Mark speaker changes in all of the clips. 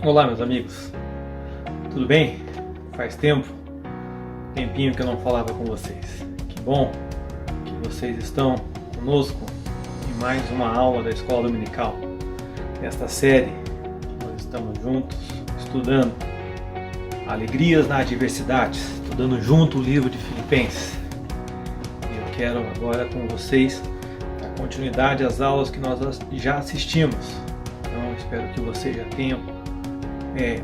Speaker 1: Olá, meus amigos, tudo bem? Faz tempinho que eu não falava com vocês. Que bom que vocês estão conosco em mais uma aula da Escola Dominical. Nesta série, nós estamos juntos estudando Alegrias na Adversidade, estudando junto o livro de Filipenses. E eu quero agora com vocês dar continuidade às aulas que nós já assistimos. Então, espero que vocês já tenham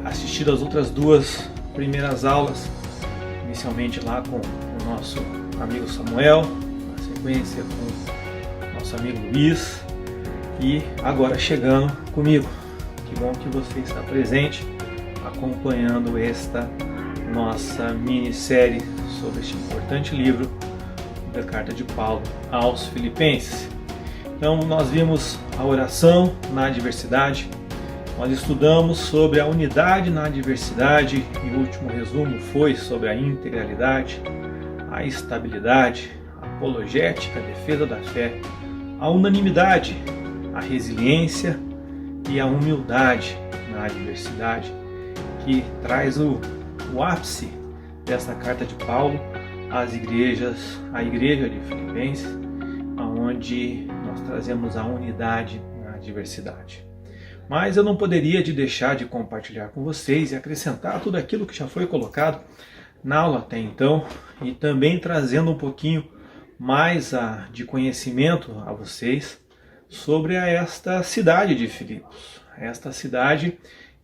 Speaker 1: assistido as outras duas primeiras aulas, inicialmente lá com o nosso amigo Samuel, na sequência com o nosso amigo Luiz e agora chegando comigo. Que bom que você está presente acompanhando esta nossa minissérie sobre este importante livro da carta de Paulo aos Filipenses. Então nós vimos a oração na adversidade. Nós estudamos sobre a unidade na adversidade e o último resumo foi sobre a integralidade, a estabilidade, a apologética, a defesa da fé, a unanimidade, a resiliência e a humildade na adversidade, que traz o ápice dessa carta de Paulo às igrejas, a igreja de Filipenses, onde nós trazemos a unidade na adversidade. Mas eu não poderia deixar de compartilhar com vocês e acrescentar tudo aquilo que já foi colocado na aula até então e também trazendo um pouquinho mais de conhecimento a vocês sobre esta cidade de Filipos. Esta cidade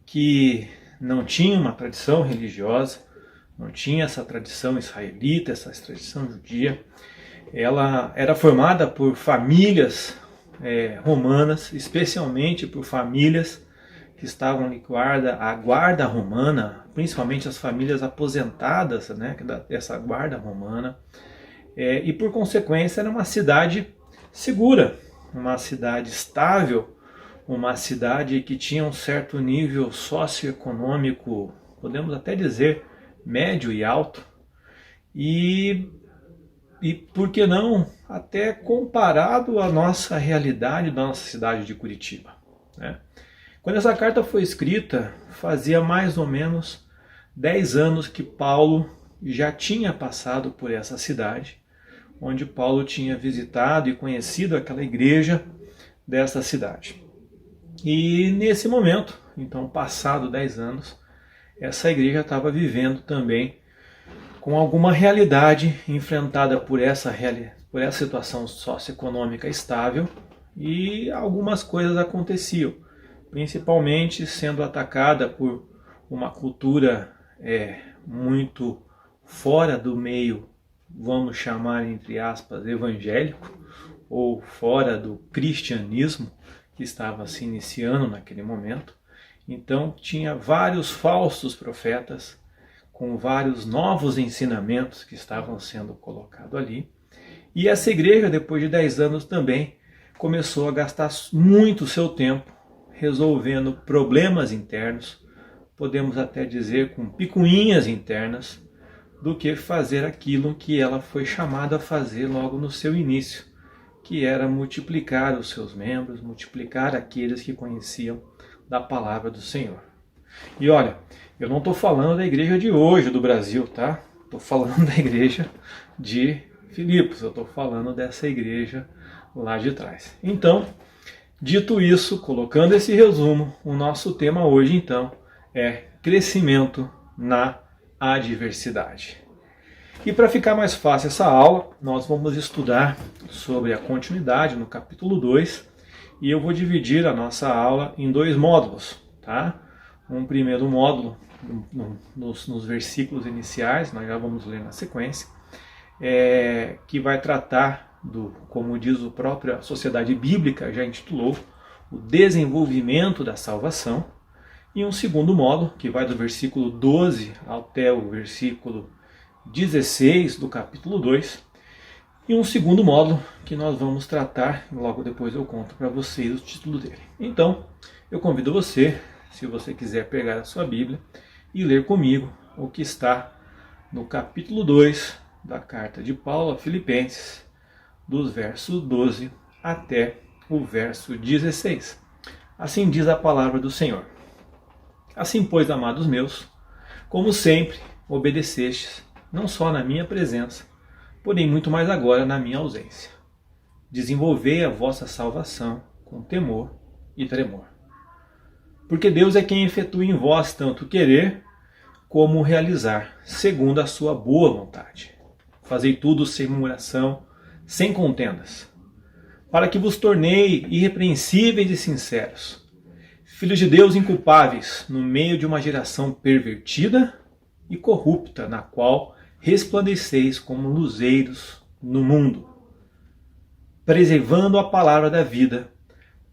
Speaker 1: que não tinha uma tradição religiosa, não tinha essa tradição israelita, essa tradição judia. Ela era formada por famílias romanas, especialmente por famílias que estavam em a guarda romana, principalmente as famílias aposentadas, né, dessa guarda romana, e por consequência era uma cidade segura, uma cidade estável, uma cidade que tinha um certo nível socioeconômico, podemos até dizer, médio e alto, e por que não, até comparado à nossa realidade da nossa cidade de Curitiba, né? Quando essa carta foi escrita, fazia mais ou menos 10 anos que Paulo já tinha passado por essa cidade, onde Paulo tinha visitado e conhecido aquela igreja dessa cidade. E nesse momento, então passado 10 anos, essa igreja estava vivendo também com alguma realidade enfrentada por essa situação socioeconômica estável e algumas coisas aconteciam, principalmente sendo atacada por uma cultura muito fora do meio, vamos chamar entre aspas, evangélico, ou fora do cristianismo que estava se iniciando naquele momento. Então tinha vários falsos profetas, com vários novos ensinamentos que estavam sendo colocados ali. E essa igreja, depois de 10 anos também, começou a gastar muito seu tempo resolvendo problemas internos, podemos até dizer com picuinhas internas, do que fazer aquilo que ela foi chamada a fazer logo no seu início, que era multiplicar os seus membros, multiplicar aqueles que conheciam da palavra do Senhor. E olha, eu não estou falando da igreja de hoje do Brasil, tá? Estou falando da igreja de Filipos, eu estou falando dessa igreja lá de trás. Então, dito isso, colocando esse resumo, o nosso tema hoje então é crescimento na adversidade. E para ficar mais fácil essa aula, nós vamos estudar sobre a continuidade no capítulo 2 e eu vou dividir a nossa aula em 2 módulos, tá? Um primeiro módulo nos versículos iniciais, nós já vamos ler na sequência, que vai tratar como diz a própria Sociedade Bíblica, já intitulou, o desenvolvimento da salvação, e um segundo módulo, que vai do versículo 12 até o versículo 16 do capítulo 2, e um segundo módulo que nós vamos tratar, logo depois eu conto para vocês o título dele. Então, eu convido você, se você quiser pegar a sua Bíblia e ler comigo o que está no capítulo 2 da carta de Paulo a Filipenses, dos versos 12 até o verso 16. Assim diz a palavra do Senhor. Assim, pois, amados meus, como sempre, obedecestes, não só na minha presença, porém muito mais agora na minha ausência. Desenvolvei a vossa salvação com temor e tremor. Porque Deus é quem efetua em vós tanto querer como realizar, segundo a sua boa vontade. Fazei tudo sem murmuração, sem contendas, para que vos tornei irrepreensíveis e sinceros, filhos de Deus inculpáveis, no meio de uma geração pervertida e corrupta, na qual resplandeceis como luzeiros no mundo, preservando a palavra da vida,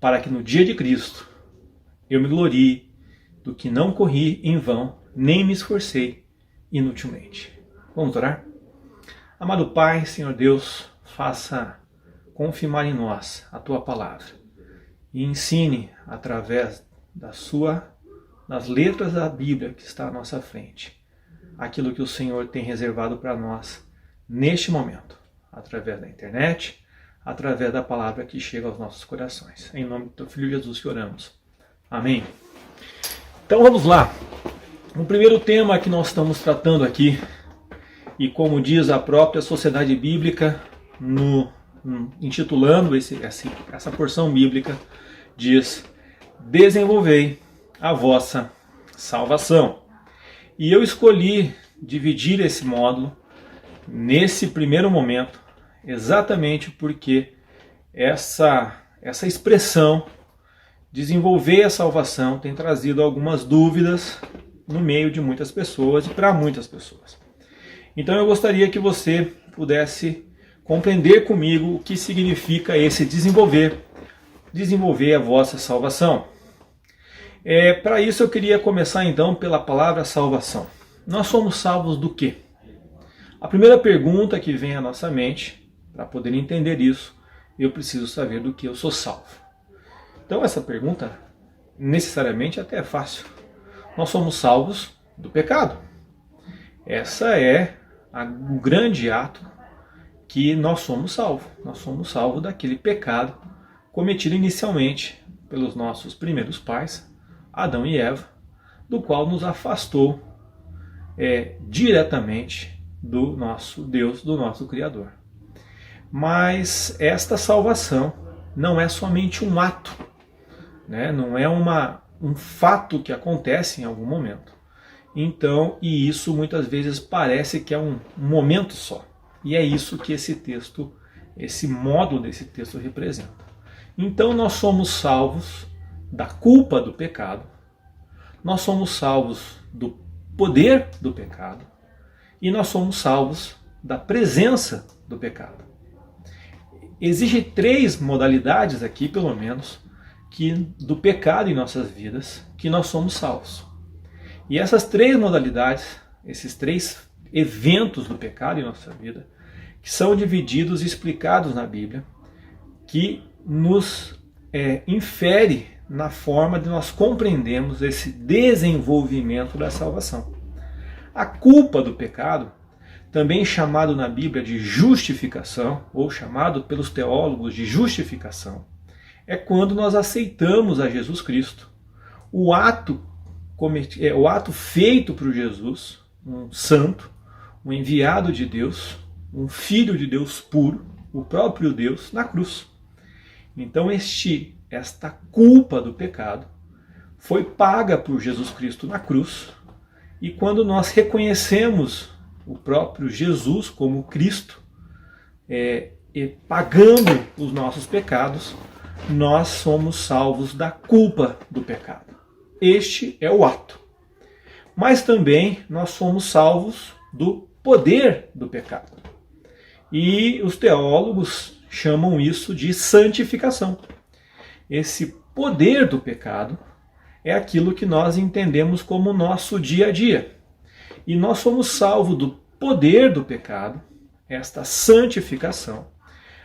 Speaker 1: para que no dia de Cristo eu me glorie do que não corri em vão, nem me esforcei inutilmente. Vamos orar? Amado Pai, Senhor Deus, faça confirmar em nós a Tua palavra e ensine através das letras da Bíblia que está à nossa frente aquilo que o Senhor tem reservado para nós neste momento, através da internet, através da palavra que chega aos nossos corações. Em nome do Teu Filho Jesus que oramos. Amém. Então vamos lá. O primeiro tema que nós estamos tratando aqui, e como diz a própria Sociedade Bíblica, intitulando essa porção bíblica, diz: desenvolvei a vossa salvação. E eu escolhi dividir esse módulo nesse primeiro momento, exatamente porque essa expressão, desenvolver a salvação, tem trazido algumas dúvidas no meio de muitas pessoas e para muitas pessoas. Então eu gostaria que você pudesse compreender comigo o que significa esse desenvolver a vossa salvação. Para isso eu queria começar então pela palavra salvação. Nós somos salvos do quê? A primeira pergunta que vem à nossa mente, para poder entender isso, eu preciso saber do que eu sou salvo. Então essa pergunta necessariamente até é fácil. Nós somos salvos do pecado. Essa é o grande ato que nós somos salvos. Nós somos salvos daquele pecado cometido inicialmente pelos nossos primeiros pais, Adão e Eva, do qual nos afastou diretamente do nosso Deus, do nosso Criador. Mas esta salvação não é somente um ato, né? Não é um fato que acontece em algum momento. Então, e isso muitas vezes parece que é um momento só. E é isso que esse módulo desse texto representa. Então nós somos salvos da culpa do pecado, nós somos salvos do poder do pecado e nós somos salvos da presença do pecado. Existem 3 modalidades aqui, pelo menos, do pecado em nossas vidas, que nós somos salvos. E essas 3 modalidades, esses 3 eventos do pecado em nossa vida, que são divididos e explicados na Bíblia, que nos infere na forma de nós compreendermos esse desenvolvimento da salvação. A culpa do pecado, também chamado na Bíblia de justificação, ou chamado pelos teólogos de justificação, é quando nós aceitamos a Jesus Cristo. O ato feito por Jesus, um santo, um enviado de Deus, um filho de Deus puro, o próprio Deus, na cruz. Então esta culpa do pecado foi paga por Jesus Cristo na cruz, e quando nós reconhecemos o próprio Jesus como Cristo, pagando os nossos pecados, nós somos salvos da culpa do pecado. Este é o ato. Mas também nós somos salvos do poder do pecado. E os teólogos chamam isso de santificação. Esse poder do pecado é aquilo que nós entendemos como nosso dia a dia. E nós somos salvos do poder do pecado, esta santificação,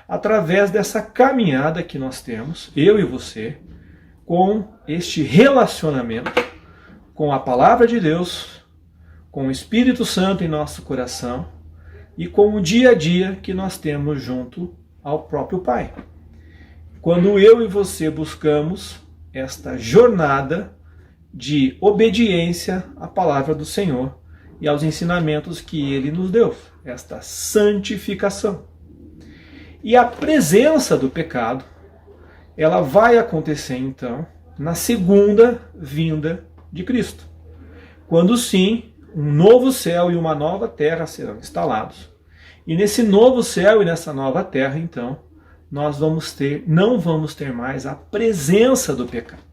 Speaker 1: através dessa caminhada que nós temos, eu e você, com este relacionamento com a Palavra de Deus, com o Espírito Santo em nosso coração e com o dia a dia que nós temos junto ao próprio Pai. Quando eu e você buscamos esta jornada de obediência à palavra do Senhor e aos ensinamentos que Ele nos deu, esta santificação. E a presença do pecado, ela vai acontecer então na segunda vinda de Cristo, quando sim, um novo céu e uma nova terra serão instalados. E nesse novo céu e nessa nova terra, então, nós não vamos ter mais a presença do pecado.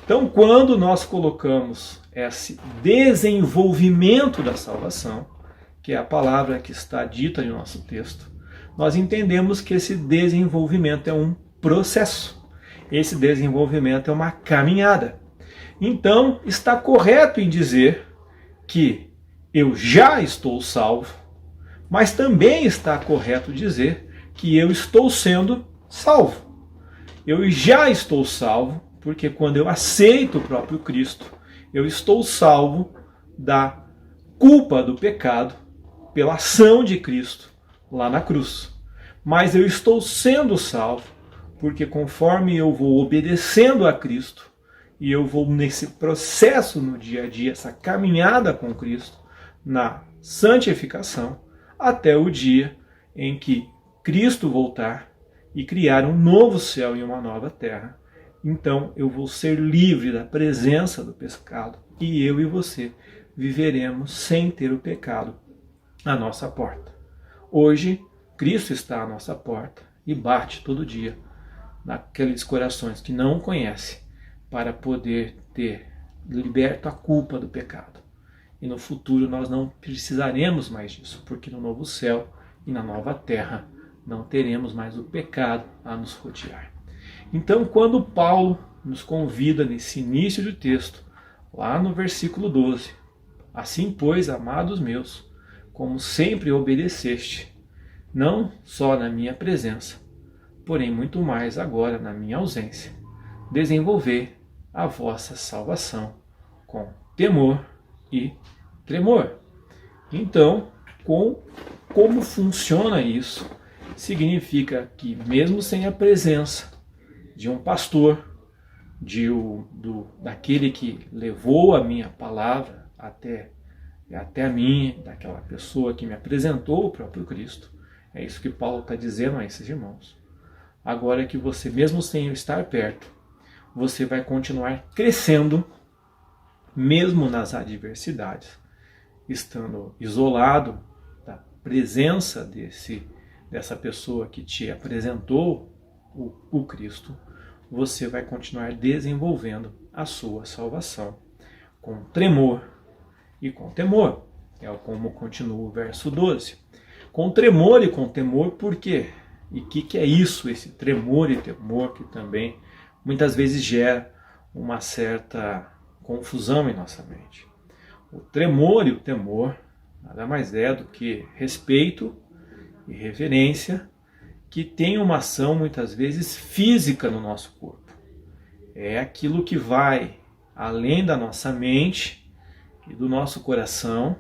Speaker 1: Então, quando nós colocamos esse desenvolvimento da salvação, que é a palavra que está dita no nosso texto, nós entendemos que esse desenvolvimento é um processo. Esse desenvolvimento é uma caminhada. Então, está correto em dizer que eu já estou salvo, mas também está correto dizer que eu estou sendo salvo. Eu já estou salvo, porque quando eu aceito o próprio Cristo, eu estou salvo da culpa do pecado pela ação de Cristo lá na cruz. Mas eu estou sendo salvo, porque conforme eu vou obedecendo a Cristo, e eu vou nesse processo no dia a dia, essa caminhada com Cristo, na santificação, até o dia em que Cristo voltar e criar um novo céu e uma nova terra. Então eu vou ser livre da presença do pecado e eu e você viveremos sem ter o pecado à nossa porta. Hoje, Cristo está à nossa porta e bate todo dia naqueles corações que não o conhecem para poder ter liberto a culpa do pecado. E no futuro nós não precisaremos mais disso, porque no novo céu e na nova terra não teremos mais o pecado a nos rodear. Então, quando Paulo nos convida nesse início do texto, lá no versículo 12, assim, pois, amados meus, como sempre obedeceste, não só na minha presença, porém muito mais agora na minha ausência, desenvolver a vossa salvação com temor e tremor. Então, como funciona isso? Significa que mesmo sem a presença de um pastor, daquele que levou a minha palavra até a mim, daquela pessoa que me apresentou o próprio Cristo, é isso que Paulo está dizendo a esses irmãos. Agora que você, mesmo sem eu estar perto, você vai continuar crescendo, mesmo nas adversidades, estando isolado da presença dessa pessoa que te apresentou o Cristo, você vai continuar desenvolvendo a sua salvação com tremor e com temor. É como continua o verso 12. Com tremor e com temor, por quê? E o que é isso, esse tremor e temor, que também muitas vezes gera uma certa confusão em nossa mente. O tremor e o temor nada mais é do que respeito e reverência que tem uma ação muitas vezes física no nosso corpo. É aquilo que vai além da nossa mente e do nosso coração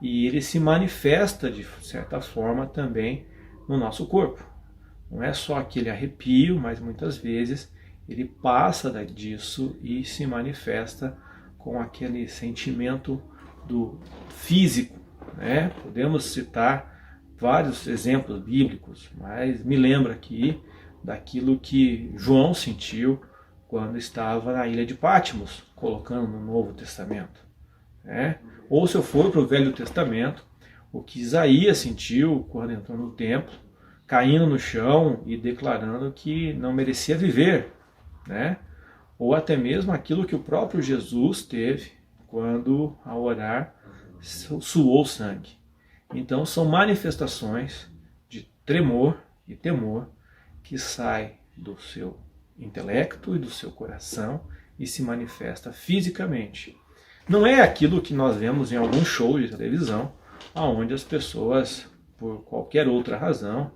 Speaker 1: e ele se manifesta de certa forma também no nosso corpo. Não é só aquele arrepio, mas muitas vezes ele passa disso e se manifesta com aquele sentimento do físico, né? Podemos citar vários exemplos bíblicos, mas me lembra aqui daquilo que João sentiu quando estava na ilha de Patmos, colocando no Novo Testamento, né? Ou se eu for para o Velho Testamento, o que Isaías sentiu quando entrou no templo, caindo no chão e declarando que não merecia viver, né? Ou até mesmo aquilo que o próprio Jesus teve quando, ao orar, suou sangue. Então são manifestações de tremor e temor que sai do seu intelecto e do seu coração e se manifesta fisicamente. Não é aquilo que nós vemos em algum show de televisão, onde as pessoas, por qualquer outra razão,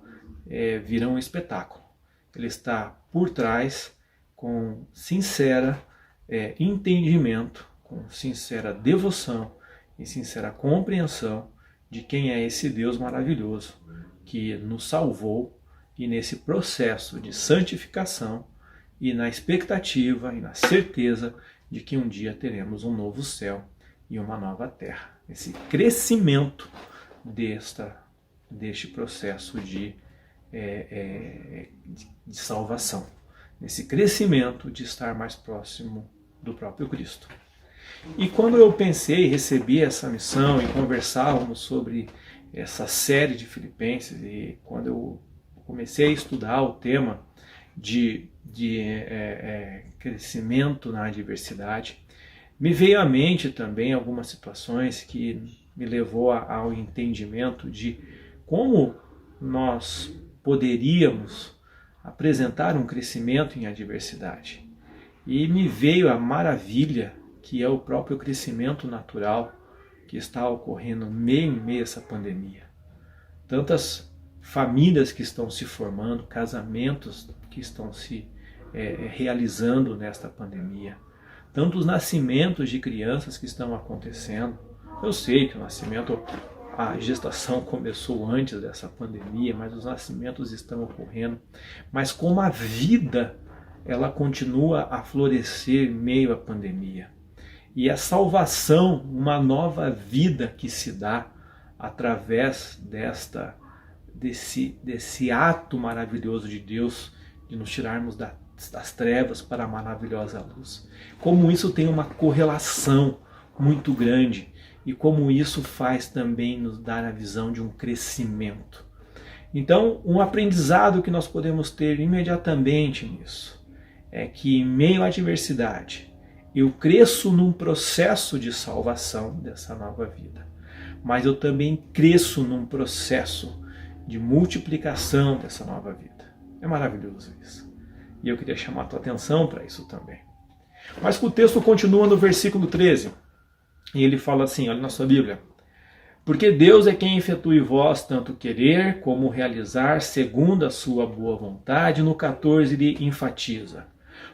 Speaker 1: viram um espetáculo. Ele está por trás com sincera entendimento, com sincera devoção e sincera compreensão de quem é esse Deus maravilhoso que nos salvou e nesse processo de santificação e na expectativa e na certeza de que um dia teremos um novo céu e uma nova terra. Esse crescimento deste processo de salvação, nesse crescimento de estar mais próximo do próprio Cristo. E quando eu pensei, recebi essa missão e conversávamos sobre essa série de Filipenses, e quando eu comecei a estudar o tema de crescimento na adversidade, me veio à mente também algumas situações que me levou ao entendimento de como nós poderíamos apresentar um crescimento em adversidade. E me veio a maravilha que é o próprio crescimento natural que está ocorrendo em meio a essa pandemia. Tantas famílias que estão se formando, casamentos que estão se realizando nesta pandemia, tantos nascimentos de crianças que estão acontecendo. Eu sei que a gestação começou antes dessa pandemia, mas os nascimentos estão ocorrendo. Mas como a vida, ela continua a florescer em meio à pandemia. E a salvação, uma nova vida que se dá através desse ato maravilhoso de Deus, de nos tirarmos das trevas para a maravilhosa luz. Como isso tem uma correlação muito grande e como isso faz também nos dar a visão de um crescimento. Então, um aprendizado que nós podemos ter imediatamente nisso é que em meio à adversidade, eu cresço num processo de salvação dessa nova vida, mas eu também cresço num processo de multiplicação dessa nova vida. É maravilhoso isso. E eu queria chamar a tua atenção para isso também. Mas o texto continua no versículo 13. E ele fala assim, olha na sua Bíblia. Porque Deus é quem efetua em vós tanto querer como realizar segundo a sua boa vontade. No 14 ele enfatiza.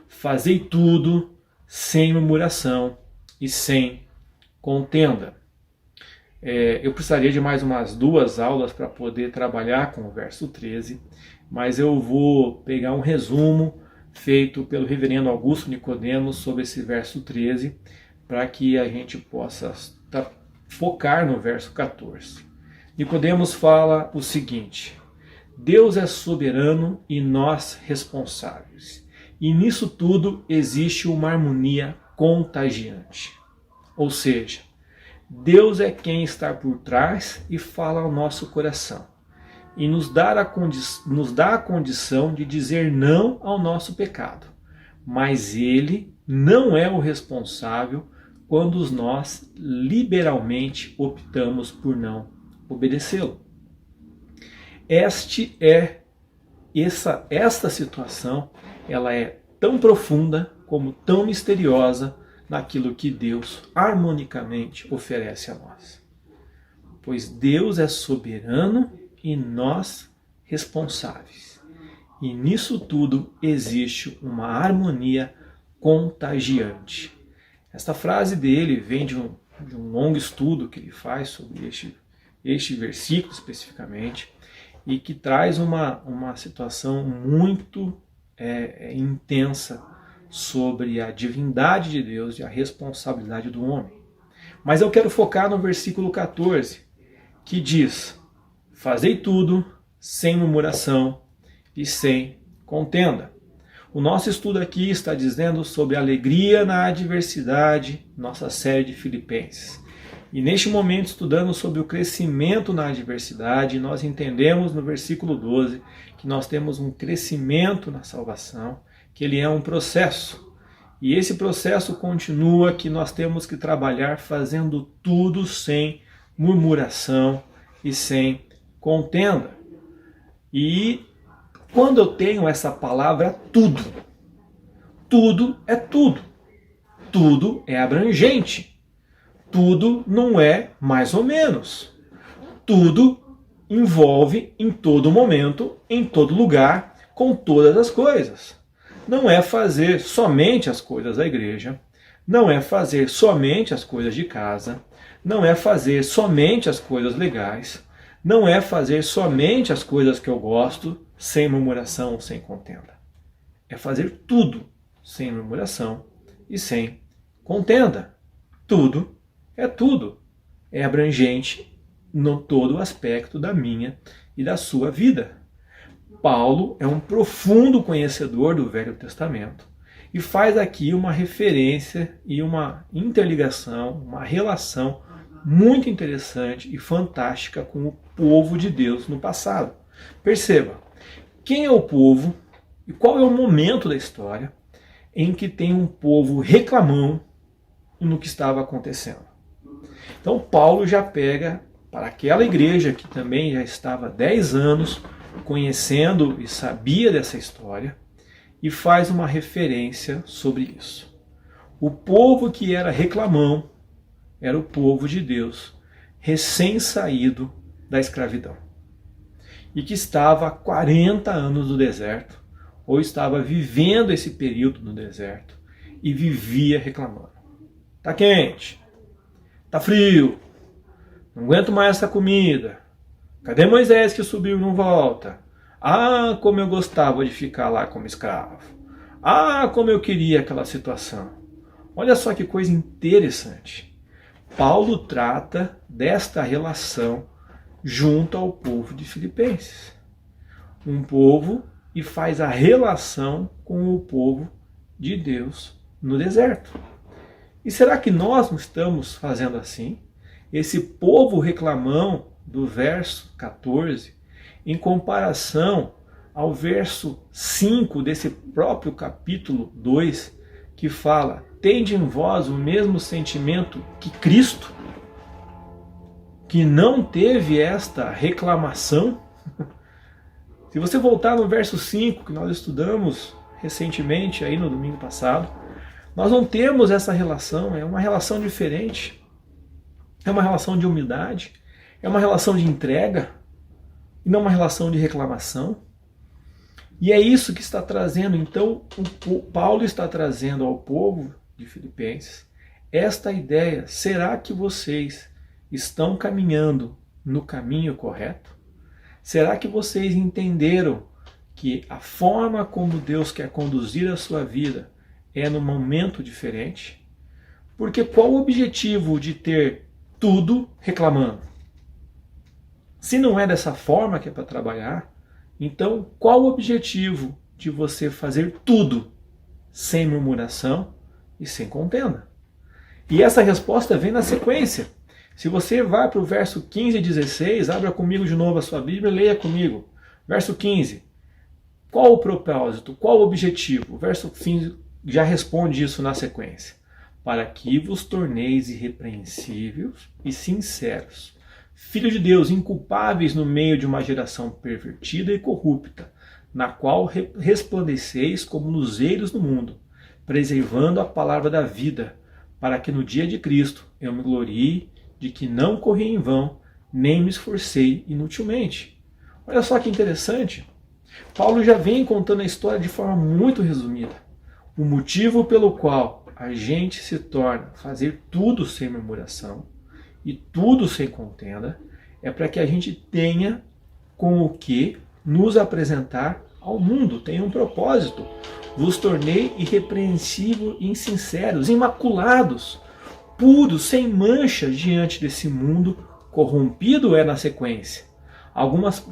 Speaker 1: Fazei tudo sem murmuração e sem contenda. Eu precisaria de mais umas 2 aulas para poder trabalhar com o verso 13, mas eu vou pegar um resumo feito pelo reverendo Augusto Nicodemos sobre esse verso 13, para que a gente possa focar no verso 14. Nicodemos fala o seguinte: Deus é soberano e nós responsáveis. E nisso tudo existe uma harmonia contagiante. Ou seja, Deus é quem está por trás e fala ao nosso coração. E nos dá a condição de dizer não ao nosso pecado. Mas Ele não é o responsável quando nós liberalmente optamos por não obedecê-lo. Esta situação, ela é tão profunda como tão misteriosa naquilo que Deus harmonicamente oferece a nós. Pois Deus é soberano e nós responsáveis. E nisso tudo existe uma harmonia contagiante. Esta frase dele vem de um longo estudo que ele faz sobre este versículo especificamente, e que traz uma situação muito intensa sobre a divindade de Deus e a responsabilidade do homem. Mas eu quero focar no versículo 14, que diz: Fazei tudo sem murmuração e sem contenda. O nosso estudo aqui está dizendo sobre a alegria na adversidade, nossa série de Filipenses. E neste momento, estudando sobre o crescimento na adversidade, nós entendemos no versículo 12 que nós temos um crescimento na salvação, que ele é um processo. E esse processo continua que nós temos que trabalhar fazendo tudo sem murmuração e sem contenda. E quando eu tenho essa palavra tudo, tudo é tudo. Tudo é abrangente. Tudo não é mais ou menos. Tudo envolve em todo momento, em todo lugar, com todas as coisas. Não é fazer somente as coisas da igreja, não é fazer somente as coisas de casa, não é fazer somente as coisas legais, não é fazer somente as coisas que eu gosto, sem murmuração ou sem contenda. é fazer tudo sem murmuração e sem contenda. Tudo é tudo. É abrangente no todo o aspecto da minha e da sua vida. Paulo é um profundo conhecedor do Velho Testamento e faz aqui uma referência e uma interligação, uma relação muito interessante e fantástica com o povo de Deus no passado. Perceba, quem é o povo e qual é o momento da história em que tem um povo reclamão no que estava acontecendo. Então Paulo já pega para aquela igreja que também já estava há 10 anos conhecendo e sabia dessa história e faz uma referência sobre isso. O povo que era reclamão era o povo de Deus, recém-saído da escravidão. E que estava há 40 anos no deserto, ou estava vivendo esse período no deserto, e vivia reclamando. Tá quente, tá frio, não aguento mais essa comida. Cadê Moisés que subiu e não volta? Ah, como eu gostava de ficar lá como escravo. Ah, como eu queria aquela situação. Olha só que coisa interessante. Paulo trata desta relação junto ao povo de Filipenses. Um povo e faz a relação com o povo de Deus no deserto. E será que nós não estamos fazendo assim? Esse povo reclamão do verso 14, em comparação ao verso 5 desse próprio capítulo 2, que fala: tende em vós o mesmo sentimento que Cristo, que não teve esta reclamação. Se você voltar no verso 5, que nós estudamos recentemente, aí no domingo passado, nós não temos essa relação, é uma relação diferente. É uma relação de humildade, é uma relação de entrega, e não uma relação de reclamação. E é isso que está trazendo, então, Paulo está trazendo ao povo de Filipenses esta ideia: será que vocês estão caminhando no caminho correto? Será que vocês entenderam que a forma como Deus quer conduzir a sua vida é num momento diferente? Porque qual o objetivo de ter tudo reclamando? Se não é dessa forma que é para trabalhar, então qual o objetivo de você fazer tudo sem murmuração e sem contenda? E essa resposta vem na sequência. Se você vai para o verso 15 e 16, abra comigo de novo a sua Bíblia e leia comigo. Verso 15. Qual o propósito? Qual o objetivo? O verso 15 já responde isso na sequência. Para que vos torneis irrepreensíveis e sinceros, filhos de Deus, inculpáveis no meio de uma geração pervertida e corrupta, na qual resplandeceis como luzeiros no mundo, preservando a palavra da vida, para que no dia de Cristo eu me glorie de que não corri em vão, nem me esforcei inutilmente. Olha só que interessante. Paulo já vem contando a história de forma muito resumida. O motivo pelo qual a gente se torna fazer tudo sem murmuração e tudo sem contenda é para que a gente tenha com o que nos apresentar ao mundo, tenha um propósito. Vos tornei irrepreensíveis e insinceros, imaculados, puros, sem mancha diante desse mundo corrompido, é na sequência. Algumas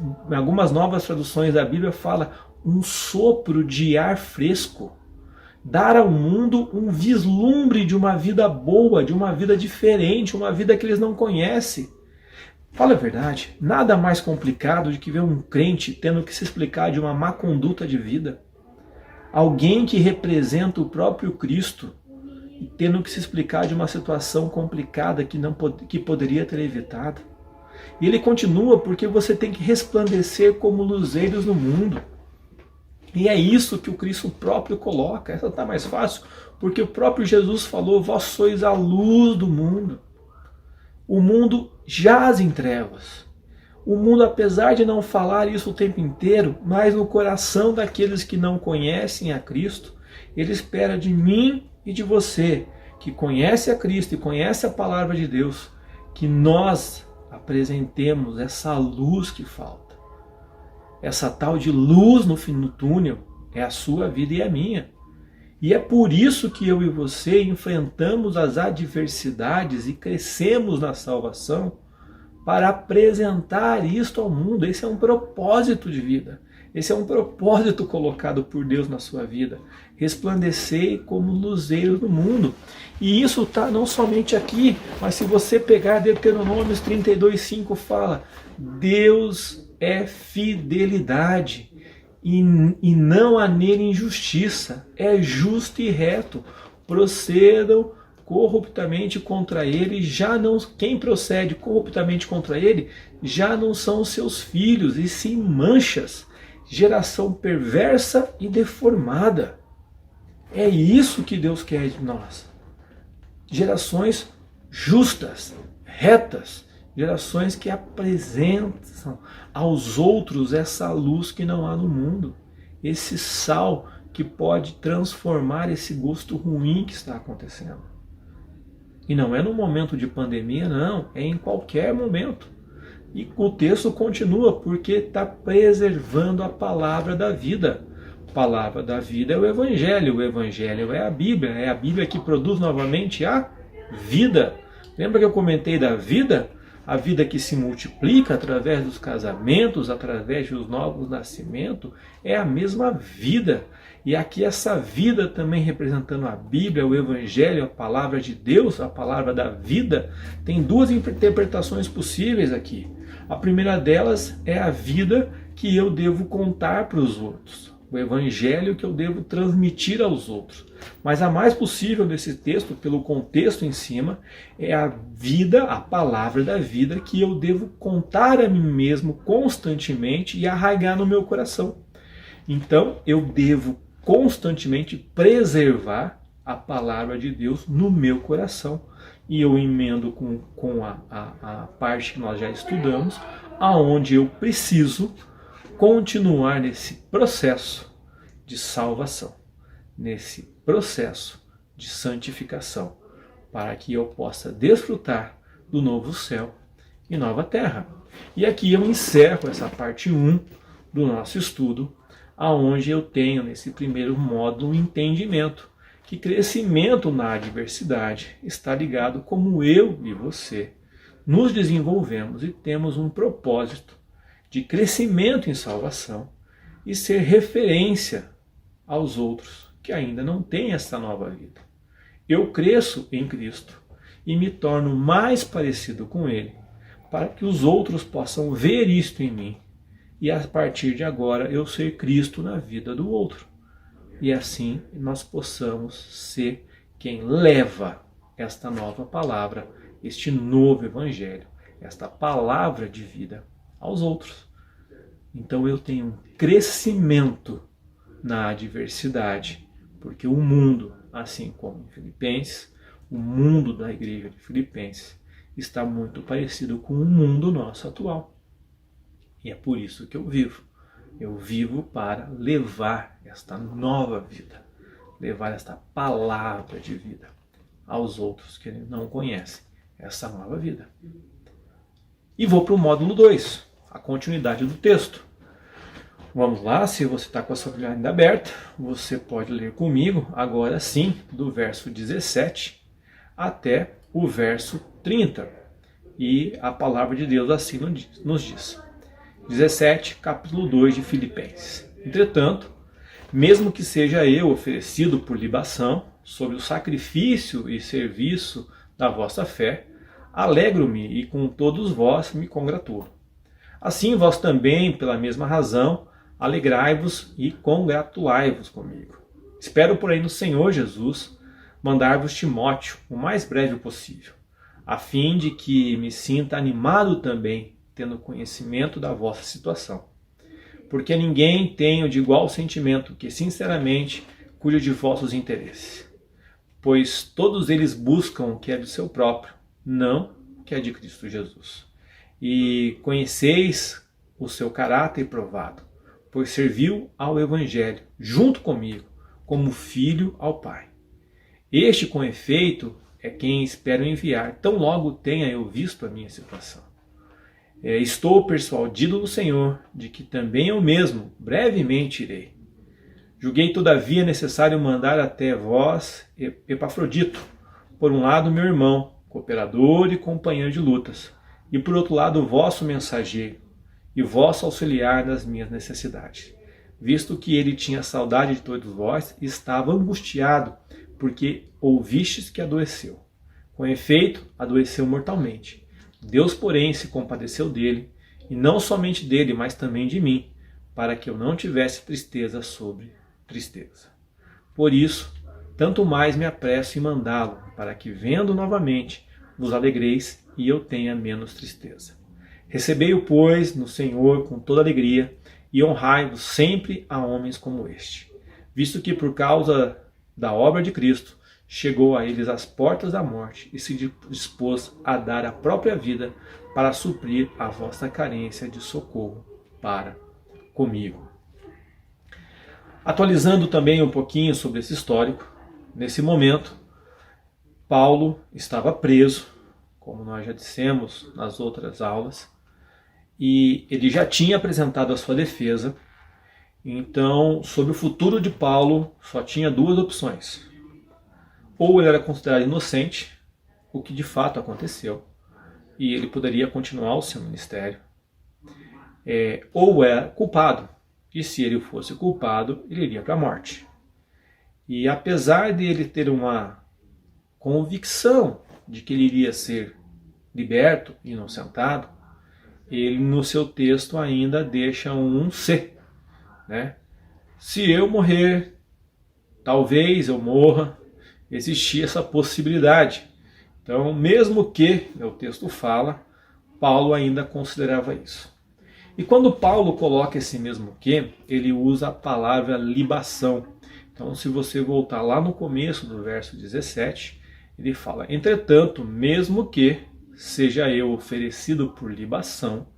Speaker 1: novas traduções da Bíblia falam um sopro de ar fresco. Dar ao mundo um vislumbre de uma vida boa, de uma vida diferente, uma vida que eles não conhecem. Fala a verdade, nada mais complicado do que ver um crente tendo que se explicar de uma má conduta de vida. Alguém que representa o próprio Cristo e tendo que se explicar de uma situação complicada que poderia ter evitado. E ele continua: porque você tem que resplandecer como luzeiros no mundo. E é isso que o Cristo próprio coloca. Essa está mais fácil, porque o próprio Jesus falou: vós sois a luz do mundo. O mundo jaz em trevas. O mundo, apesar de não falar isso o tempo inteiro, mas no coração daqueles que não conhecem a Cristo, ele espera de mim e de você, que conhece a Cristo e conhece a palavra de Deus, que nós apresentemos essa luz que falta. Essa tal de luz no fim do túnel é a sua vida e a minha. E é por isso que eu e você enfrentamos as adversidades e crescemos na salvação, para apresentar isto ao mundo. Esse é um propósito de vida. Esse é um propósito colocado por Deus na sua vida. Resplandecer como luzeiros no mundo. E isso está não somente aqui, mas se você pegar Deuteronômio 32:5 fala, Deus é fidelidade e não há nele injustiça. É justo e reto. Procedam corruptamente contra ele, quem procede corruptamente contra ele já não são os seus filhos, e sim manchas, geração perversa e deformada. É isso que Deus quer de nós. Gerações justas, retas, gerações que apresentam aos outros essa luz que não há no mundo, esse sal que pode transformar esse gosto ruim que está acontecendo. E não é no momento de pandemia, não, é em qualquer momento. E o texto continua, porque está preservando a palavra da vida. A palavra da vida é o Evangelho é a Bíblia que produz novamente a vida. Lembra que eu comentei da vida? A vida que se multiplica através dos casamentos, através dos novos nascimentos, é a mesma vida. E aqui essa vida também representando a Bíblia, o Evangelho, a palavra de Deus, a palavra da vida, tem duas interpretações possíveis aqui. A primeira delas é a vida que eu devo contar para os outros, o Evangelho que eu devo transmitir aos outros. Mas a mais possível desse texto, pelo contexto em cima, é a vida, a palavra da vida que eu devo contar a mim mesmo constantemente e arraigar no meu coração. Então eu devo constantemente preservar a palavra de Deus no meu coração. E eu emendo com a parte que nós já estudamos, aonde eu preciso continuar nesse processo de salvação, nesse processo de santificação, para que eu possa desfrutar do novo céu e nova terra. E aqui eu encerro essa parte 1 do nosso estudo, aonde eu tenho nesse primeiro módulo um entendimento que crescimento na adversidade está ligado como eu e você nos desenvolvemos e temos um propósito de crescimento em salvação e ser referência aos outros que ainda não têm essa nova vida. Eu cresço em Cristo e me torno mais parecido com Ele, para que os outros possam ver isto em mim e a partir de agora eu ser Cristo na vida do outro. E assim nós possamos ser quem leva esta nova palavra, este novo evangelho, esta palavra de vida aos outros. Então eu tenho um crescimento na adversidade, porque o mundo, assim como em Filipenses, o mundo da igreja de Filipenses está muito parecido com o mundo nosso atual. E é por isso que eu vivo. Eu vivo para levar esta nova vida, levar esta palavra de vida aos outros que não conhecem essa nova vida. E vou para o módulo 2, a continuidade do texto. Vamos lá, se você está com a sua Bíblia ainda aberta, você pode ler comigo, agora sim, do verso 17 até o verso 30. E a palavra de Deus assim nos diz. 17, capítulo 2 de Filipenses. Entretanto, mesmo que seja eu oferecido por libação, sobre o sacrifício e serviço da vossa fé, alegro-me e com todos vós me congratulo. Assim vós também, pela mesma razão, alegrai-vos e congratulai-vos comigo. Espero, porém, no Senhor Jesus, mandar-vos Timóteo o mais breve possível, a fim de que me sinta animado também, tendo conhecimento da vossa situação. Porque ninguém tenho de igual sentimento que, sinceramente, cuide de vossos interesses. Pois todos eles buscam o que é do seu próprio, não o que é de Cristo Jesus. E conheceis o seu caráter provado, pois serviu ao Evangelho, junto comigo, como filho ao Pai. Este, com efeito, é quem espero enviar, tão logo tenha eu visto a minha situação. Estou persuadido no Senhor de que também eu mesmo brevemente irei. Julguei todavia necessário mandar até vós Epafrodito, por um lado meu irmão, cooperador e companheiro de lutas, e por outro lado o vosso mensageiro, e vosso auxiliar nas minhas necessidades, visto que ele tinha saudade de todos vós e estava angustiado, porque ouvistes que adoeceu. Com efeito, adoeceu mortalmente. Deus, porém, se compadeceu dele, e não somente dele, mas também de mim, para que eu não tivesse tristeza sobre tristeza. Por isso, tanto mais me apresso em mandá-lo, para que, vendo novamente, vos alegreis e eu tenha menos tristeza. Recebei-o, pois, no Senhor com toda alegria, e honrai-vos sempre a homens como este, visto que por causa da obra de Cristo chegou a eles às portas da morte e se dispôs a dar a própria vida para suprir a vossa carência de socorro para comigo. Atualizando também um pouquinho sobre esse histórico, nesse momento, Paulo estava preso, como nós já dissemos nas outras aulas, e ele já tinha apresentado a sua defesa. Então, sobre o futuro de Paulo, só tinha duas opções. Ou ele era considerado inocente, o que de fato aconteceu, e ele poderia continuar o seu ministério, ou era culpado, e se ele fosse culpado, ele iria para a morte. E apesar de ele ter uma convicção de que ele iria ser liberto, inocentado, ele no seu texto ainda deixa um se, né? Se eu morrer, talvez eu morra, existia essa possibilidade. Então, mesmo que, o texto fala, Paulo ainda considerava isso. E quando Paulo coloca esse mesmo que, ele usa a palavra libação. Então, se você voltar lá no começo do verso 17, ele fala: entretanto, mesmo que seja eu oferecido por libação,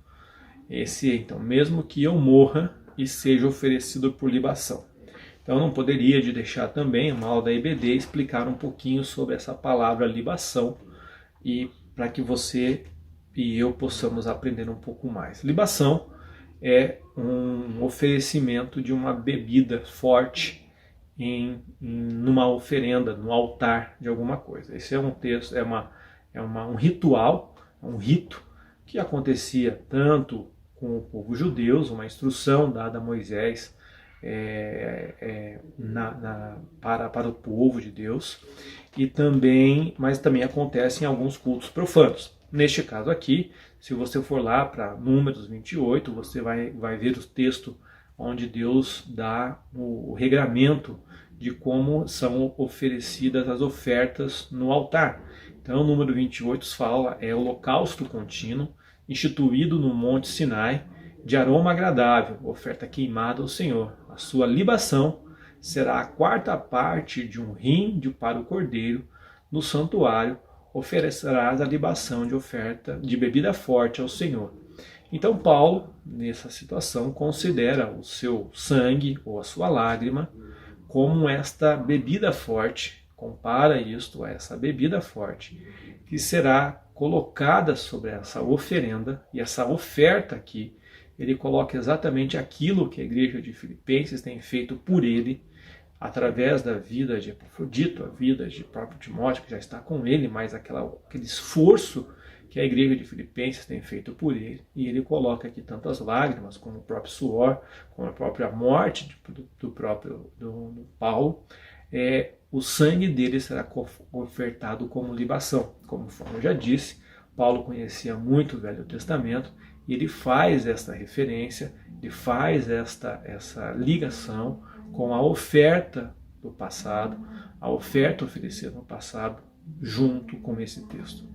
Speaker 1: então, mesmo que eu morra e seja oferecido por libação. Então, não poderia de deixar também, uma aula da EBD, explicar um pouquinho sobre essa palavra libação, e para que você e eu possamos aprender um pouco mais. Libação é um oferecimento de uma bebida forte numa oferenda, no altar de alguma coisa. Esse é um texto, um ritual, um rito que acontecia tanto com o povo judeu, uma instrução dada a Moisés para o povo de Deus, mas também acontece em alguns cultos profanos. Neste caso aqui, se você for lá para Números 28, você vai ver o texto onde Deus dá o regramento de como são oferecidas as ofertas no altar. Então, o número 28 fala, holocausto contínuo, instituído no Monte Sinai, de aroma agradável, oferta queimada ao Senhor. A sua libação será a quarta parte de um rim para o cordeiro. No santuário oferecerás a libação de oferta de bebida forte ao Senhor. Então Paulo, nessa situação, considera o seu sangue ou a sua lágrima como esta bebida forte, compara isto a essa bebida forte, que será colocada sobre essa oferenda, e essa oferta aqui, ele coloca exatamente aquilo que a igreja de Filipenses tem feito por ele, através da vida de Epafrodito, a vida de próprio Timóteo, que já está com ele, mas aquele esforço que a igreja de Filipenses tem feito por ele, e ele coloca aqui tanto as lágrimas, como o próprio suor, como a própria morte do próprio Paulo, o sangue dele será ofertado como libação. Como eu já disse, Paulo conhecia muito o Velho Testamento, e ele faz esta referência, ele faz essa ligação com a oferta do passado, a oferta oferecida no passado, junto com esse texto.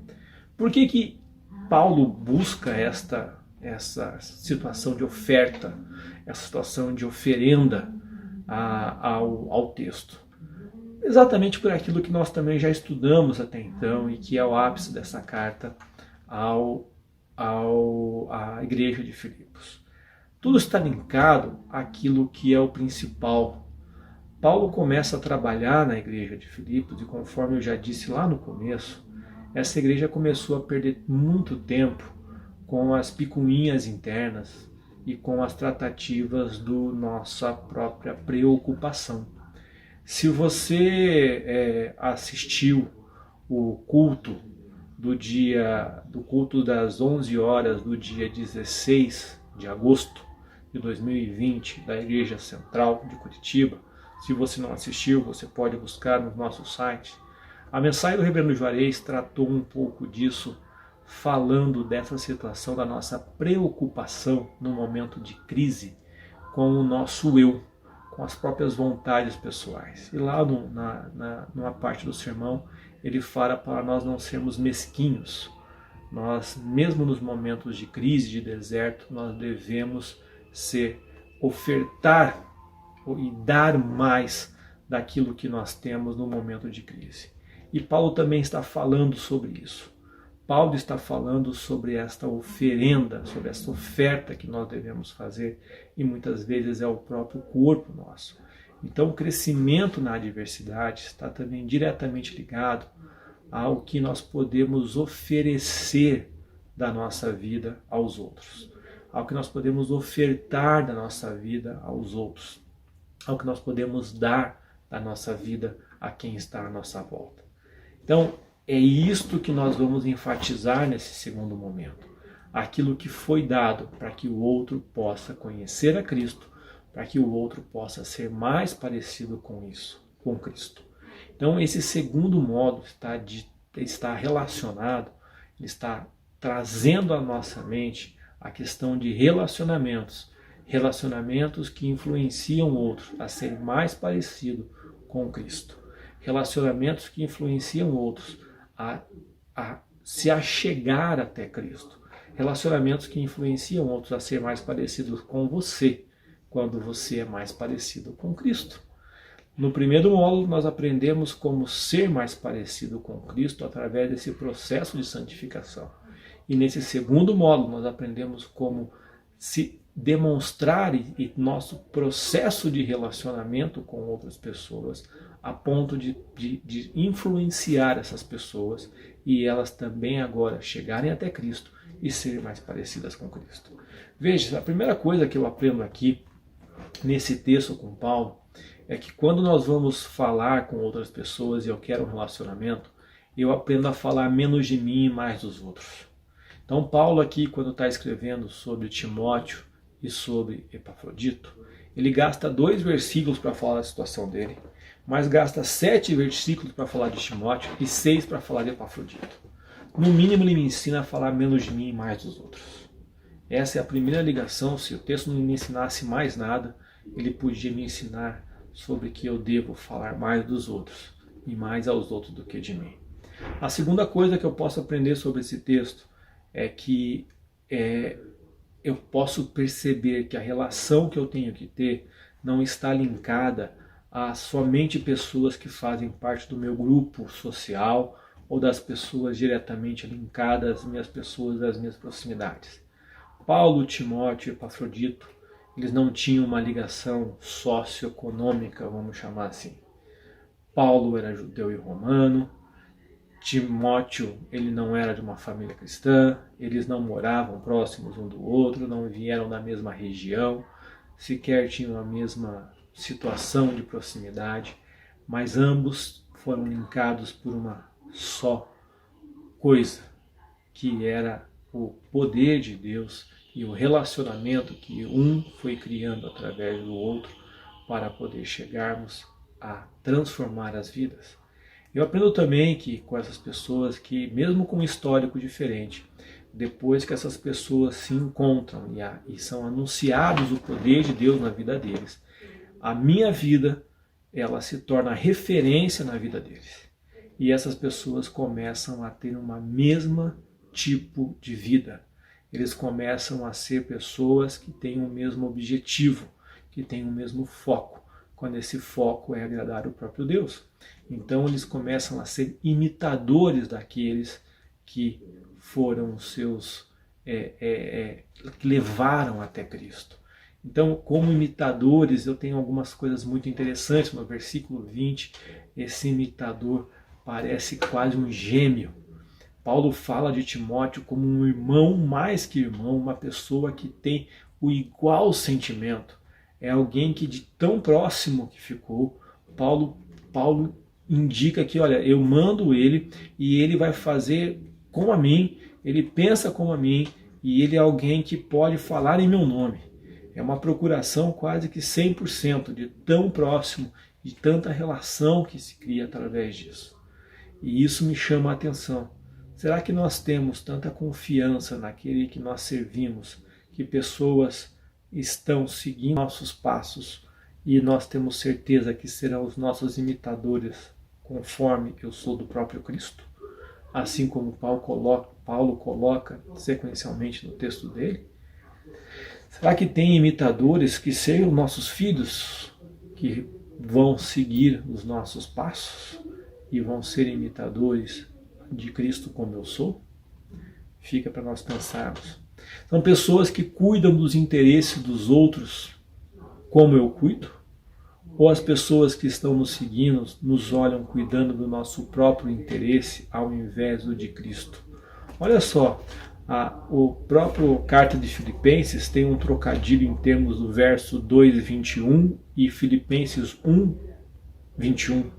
Speaker 1: Por que Paulo busca essa situação de oferta, essa situação de oferenda ao texto? Exatamente por aquilo que nós também já estudamos até então, e que é o ápice dessa carta à igreja de Filipos. Tudo está linkado àquilo que é o principal. Paulo começa a trabalhar na igreja de Filipos, e conforme eu já disse lá no começo, essa igreja começou a perder muito tempo com as picuinhas internas, e com as tratativas do nossa própria preocupação. Se você assistiu o culto do culto das 11 horas do dia 16 de agosto de 2020 da Igreja Central de Curitiba, se você não assistiu, você pode buscar no nosso site. A mensagem do Reverendo Juarez tratou um pouco disso, falando dessa situação da nossa preocupação no momento de crise com o nosso eu, com as próprias vontades pessoais. E lá numa parte do sermão, ele fala para nós não sermos mesquinhos. Nós, mesmo nos momentos de crise, de deserto, nós devemos ofertar e dar mais daquilo que nós temos no momento de crise. E Paulo também está falando sobre isso. Paulo está falando sobre esta oferenda, sobre esta oferta que nós devemos fazer, e muitas vezes é o próprio corpo nosso. Então, o crescimento na adversidade está também diretamente ligado ao que nós podemos oferecer da nossa vida aos outros, ao que nós podemos ofertar da nossa vida aos outros, ao que nós podemos dar da nossa vida a quem está à nossa volta. Então, é isto que nós vamos enfatizar nesse segundo momento. Aquilo que foi dado para que o outro possa conhecer a Cristo, para que o outro possa ser mais parecido com Cristo. Então, esse segundo modo está relacionado, está trazendo à nossa mente a questão de relacionamentos que influenciam o outro a ser mais parecido com Cristo. Relacionamentos que influenciam outros a se achegar até Cristo. Relacionamentos que influenciam outros a ser mais parecidos com você, quando você é mais parecido com Cristo. No primeiro módulo, nós aprendemos como ser mais parecido com Cristo através desse processo de santificação. E nesse segundo módulo, nós aprendemos como se demonstrar e nosso processo de relacionamento com outras pessoas a ponto de influenciar essas pessoas e elas também agora chegarem até Cristo e serem mais parecidas com Cristo. Veja, a primeira coisa que eu aprendo aqui nesse texto com Paulo é que quando nós vamos falar com outras pessoas e eu quero um relacionamento, eu aprendo a falar menos de mim e mais dos outros. Então Paulo aqui, quando está escrevendo sobre Timóteo e sobre Epafrodito, ele gasta 2 versículos para falar da situação dele, mas gasta 7 versículos para falar de Timóteo e 6 para falar de Epafrodito. No mínimo ele me ensina a falar menos de mim e mais dos outros. Essa é a primeira ligação. Se o texto não me ensinasse mais nada, ele podia me ensinar sobre que eu devo falar mais dos outros e mais aos outros do que de mim. A segunda coisa que eu posso aprender sobre esse texto é que eu posso perceber que a relação que eu tenho que ter não está linkada a somente pessoas que fazem parte do meu grupo social ou das pessoas diretamente linkadas às minhas pessoas das minhas proximidades. Paulo, Timóteo e Epafrodito, eles não tinham uma ligação socioeconômica, vamos chamar assim. Paulo era judeu e romano, Timóteo, ele não era de uma família cristã, eles não moravam próximos um do outro, não vieram da mesma região, sequer tinham a mesma situação de proximidade, mas ambos foram linkados por uma só coisa, que era o poder de Deus e o relacionamento que um foi criando através do outro para poder chegarmos a transformar as vidas. Eu aprendo também que com essas pessoas que, mesmo com um histórico diferente, depois que essas pessoas se encontram e são anunciados o poder de Deus na vida deles, a minha vida ela se torna referência na vida deles. E essas pessoas começam a ter uma mesma tipo de vida. Eles começam a ser pessoas que têm o mesmo objetivo, que têm o mesmo foco, quando esse foco é agradar o próprio Deus. Então eles começam a ser imitadores daqueles que foram os seus, que levaram até Cristo. Então, como imitadores, eu tenho algumas coisas muito interessantes. No versículo 20, esse imitador parece quase um gêmeo. Paulo fala de Timóteo como um irmão mais que irmão, uma pessoa que tem o igual sentimento. É alguém que de tão próximo que ficou, Paulo indica que, olha, eu mando ele e ele vai fazer como a mim, ele pensa como a mim e ele é alguém que pode falar em meu nome. É uma procuração quase que 100% de tão próximo, de tanta relação que se cria através disso. E isso me chama a atenção. Será que nós temos tanta confiança naquele que nós servimos, que pessoas estão seguindo nossos passos e nós temos certeza que serão os nossos imitadores, conforme eu sou do próprio Cristo? Assim como Paulo coloca sequencialmente no texto dele? Será que tem imitadores que sejam nossos filhos, que vão seguir os nossos passos e vão ser imitadores de Cristo como eu sou? Fica para nós pensarmos. São pessoas que cuidam dos interesses dos outros como eu cuido? Ou as pessoas que estão nos seguindo nos olham cuidando do nosso próprio interesse ao invés do de Cristo? Olha só, o próprio Carta de Filipenses tem um trocadilho em termos do verso 2:21 e Filipenses 1:21.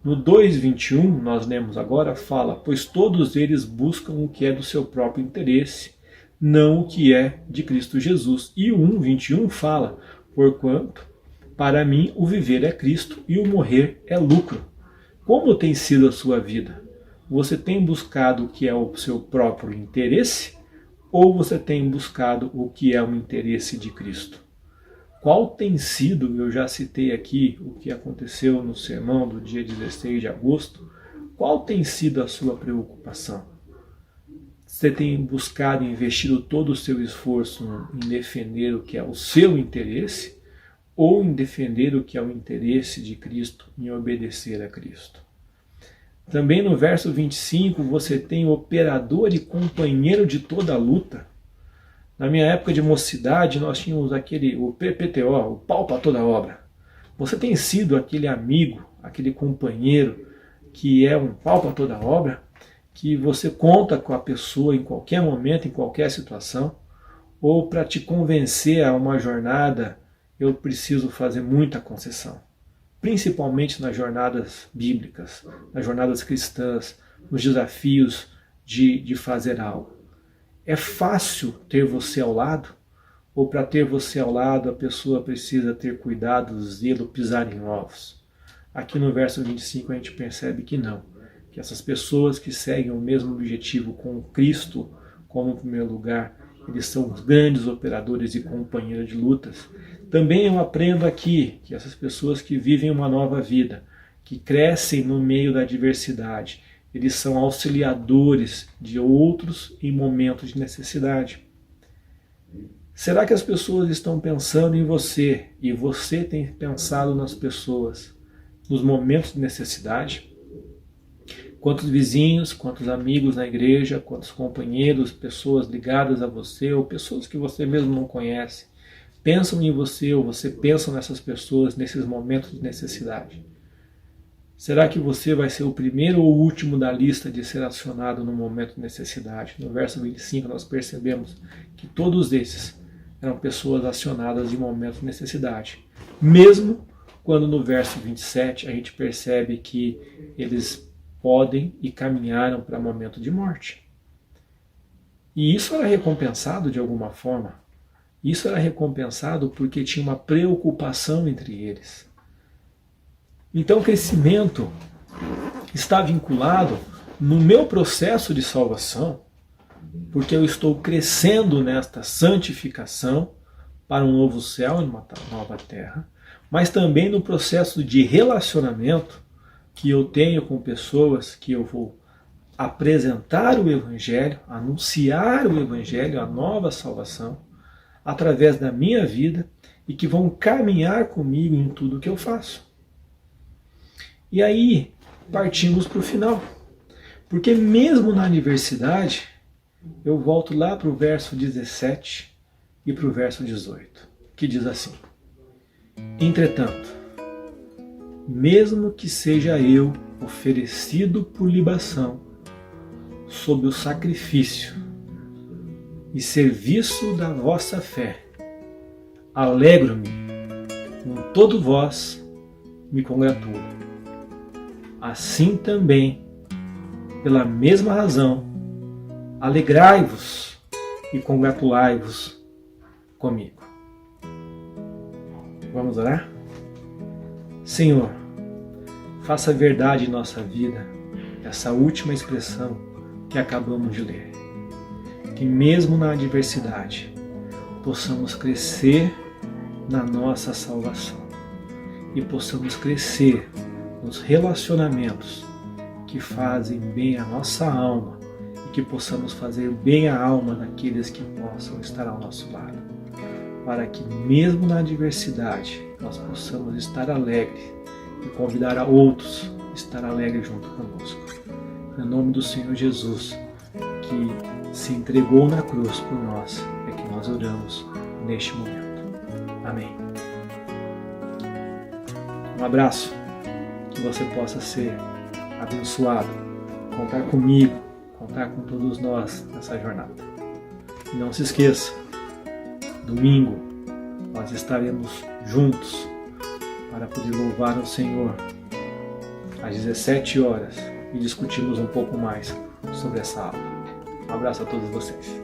Speaker 1: No 2:21, nós lemos agora, fala, pois todos eles buscam o que é do seu próprio interesse, não o que é de Cristo Jesus. E o 1:21 fala, porquanto, para mim o viver é Cristo e o morrer é lucro. Como tem sido a sua vida? Você tem buscado o que é o seu próprio interesse ou você tem buscado o que é o interesse de Cristo? Qual tem sido, eu já citei aqui o que aconteceu no sermão do dia 16 de agosto, qual tem sido a sua preocupação? Você tem buscado e investido todo o seu esforço em defender o que é o seu interesse ou em defender o que é o interesse de Cristo, em obedecer a Cristo? Também no verso 25 você tem o operador e companheiro de toda a luta. Na minha época de mocidade nós tínhamos o PPTO, o pau para toda obra. Você tem sido aquele amigo, aquele companheiro que é um pau para toda obra, que você conta com a pessoa em qualquer momento, em qualquer situação, ou para te convencer a uma jornada eu preciso fazer muita concessão? Principalmente nas jornadas bíblicas, nas jornadas cristãs, nos desafios de fazer algo. É fácil ter você ao lado? Ou para ter você ao lado a pessoa precisa ter cuidado, zelo, pisar em ovos? Aqui no verso 25 a gente percebe que não. Que essas pessoas que seguem o mesmo objetivo com Cristo como primeiro lugar, eles são os grandes operadores e companheiros de lutas. Também eu aprendo aqui que essas pessoas que vivem uma nova vida, que crescem no meio da adversidade, eles são auxiliadores de outros em momentos de necessidade. Será que as pessoas estão pensando em você e você tem pensado nas pessoas nos momentos de necessidade? Quantos vizinhos, quantos amigos na igreja, quantos companheiros, pessoas ligadas a você ou pessoas que você mesmo não conhece, pensam em você ou você pensa nessas pessoas nesses momentos de necessidade? Será que você vai ser o primeiro ou o último da lista de ser acionado no momento de necessidade? No verso 25 nós percebemos que todos esses eram pessoas acionadas em momentos de necessidade. Mesmo quando no verso 27 a gente percebe que eles podem e caminharam para momento de morte. E isso era recompensado de alguma forma. Isso era recompensado porque tinha uma preocupação entre eles. Então o crescimento está vinculado no meu processo de salvação, porque eu estou crescendo nesta santificação para um novo céu e uma nova terra, mas também no processo de relacionamento que eu tenho com pessoas que eu vou apresentar o Evangelho, anunciar o Evangelho, a nova salvação, através da minha vida e que vão caminhar comigo em tudo que eu faço. E aí partimos para o final. Porque mesmo na universidade, eu volto lá para o verso 17 e para o verso 18, que diz assim: entretanto, mesmo que seja eu oferecido por libação, sob o sacrifício e serviço da vossa fé, alegro-me, com todo vós me congratulo. Assim também, pela mesma razão, alegrai-vos e congratulai-vos comigo. Vamos orar? Senhor, faça verdade em nossa vida essa última expressão que acabamos de ler. Que mesmo na adversidade possamos crescer na nossa salvação e possamos crescer nos relacionamentos que fazem bem à nossa alma e que possamos fazer bem à alma daqueles que possam estar ao nosso lado, para que mesmo na adversidade nós possamos estar alegres e convidar a outros a estar alegres junto conosco. Em nome do Senhor Jesus, que se entregou na cruz por nós, é que nós oramos neste momento. Amém. Um abraço, que você possa ser abençoado, contar comigo, contar com todos nós nessa jornada. E não se esqueça, domingo nós estaremos juntos para poder louvar o Senhor às 17 horas e discutirmos um pouco mais sobre essa aula. Um abraço a todos vocês.